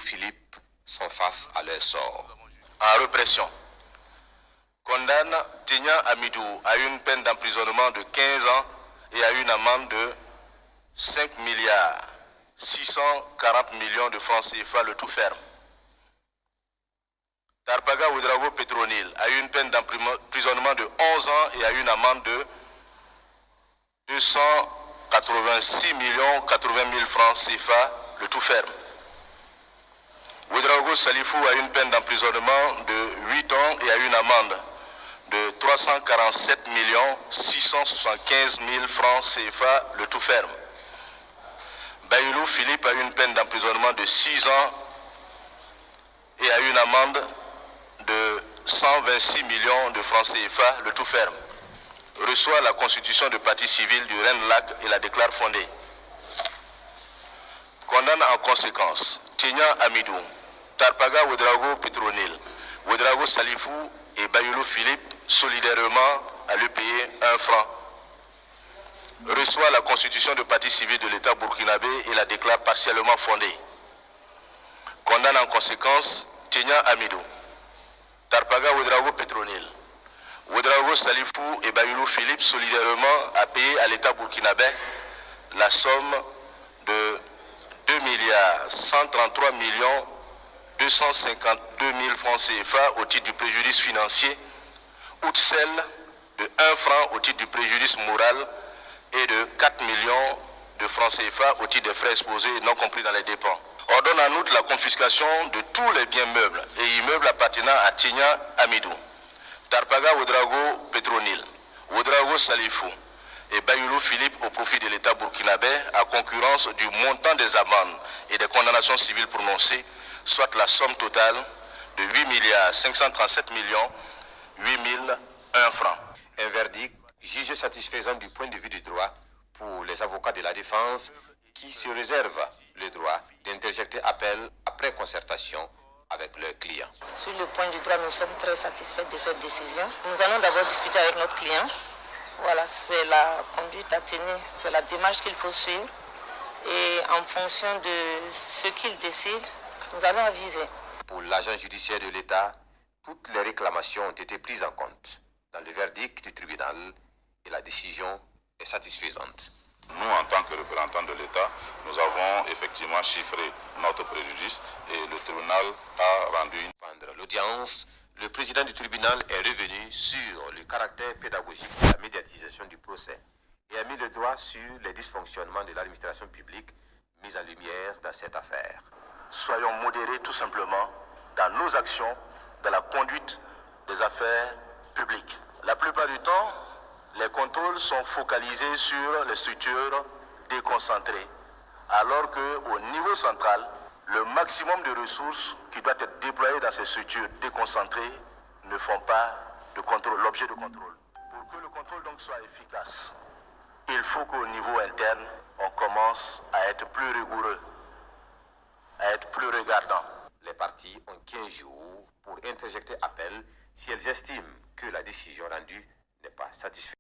Philippe sont face à leur sort. En répression, condamne Tignan Amidou à une peine d'emprisonnement de 15 ans et à une amende de 5 milliards 640 millions de francs CFA, le tout ferme. Tarpaga Ouedraogo Petronil a eu une peine d'emprisonnement de 11 ans et a eu une amende de 286 millions 80 000 francs CFA, le tout ferme. Ouedraogo Salifou a eu une peine d'emprisonnement de 8 ans et a eu une amende de 347 millions 675 000 francs CFA, le tout ferme. Bayoulou Philippe a eu une peine d'emprisonnement de 6 ans et a eu une amende de 126 millions de francs CFA, le tout ferme. Reçoit la constitution de partie civile du Rennes-Lac et la déclare fondée. Condamne en conséquence Tignan Amidou, Tarpaga Ouedraogo Petronil, Ouedraogo Salifou et Bayoulou Philippe solidairement à lui payer 1 franc. Reçoit la constitution de partie civile de l'État burkinabé et la déclare partiellement fondée. Condamne en conséquence Tignan Amidou, Tarpaga Ouedraogo Petronil, Ouedraogo Salifou et Bayoulou Philippe solidairement à payer à l'État burkinabé la somme de 2 milliards 133 millions 252 000 francs CFA au titre du préjudice financier, outre celle de 1 franc au titre du préjudice moral et de 4 millions de francs CFA au titre des frais exposés non compris dans les dépenses. Ordonne en outre la confiscation de tous les biens meubles et immeubles appartenant à Tignan Amidou, Tarpaga Ouedraogo Petronil, Ouedraogo Salifou et Bayoulou Philippe au profit de l'État burkinabé à concurrence du montant des amendes et des condamnations civiles prononcées, soit la somme totale de 8 milliards 537 millions 8 001 francs. Un verdict jugé satisfaisant du point de vue du droit pour les avocats de la défense qui se réservent le droit d'interjecter appel après concertation avec leurs clients. Sur le point du droit, nous sommes très satisfaits de cette décision. Nous allons d'abord discuter avec notre client. Voilà, c'est la conduite à tenir, c'est la démarche qu'il faut suivre. Et en fonction de ce qu'il décide, nous allons aviser. Pour l'agent judiciaire de l'État, toutes les réclamations ont été prises en compte dans le verdict du tribunal et la décision est satisfaisante. Nous, en tant que représentants de l'État, nous avons effectivement chiffré notre préjudice et le tribunal a rendu une... Pendant l'audience, le président du tribunal est revenu sur le caractère pédagogique de la médiatisation du procès et a mis le doigt sur les dysfonctionnements de l'administration publique mis en lumière dans cette affaire. Soyons modérés tout simplement dans nos actions, dans la conduite des affaires publiques. La plupart du temps, les contrôles sont focalisés sur les structures déconcentrées, alors qu'au niveau central, le maximum de ressources qui doivent être déployées dans ces structures déconcentrées ne font pas de contrôle, l'objet de contrôle. Pour que le contrôle donc soit efficace, il faut qu'au niveau interne, on commence à être plus rigoureux, à être plus regardant. Les parties ont 15 jours pour interjecter appel si elles estiment que la décision rendue n'est pas satisfaisante.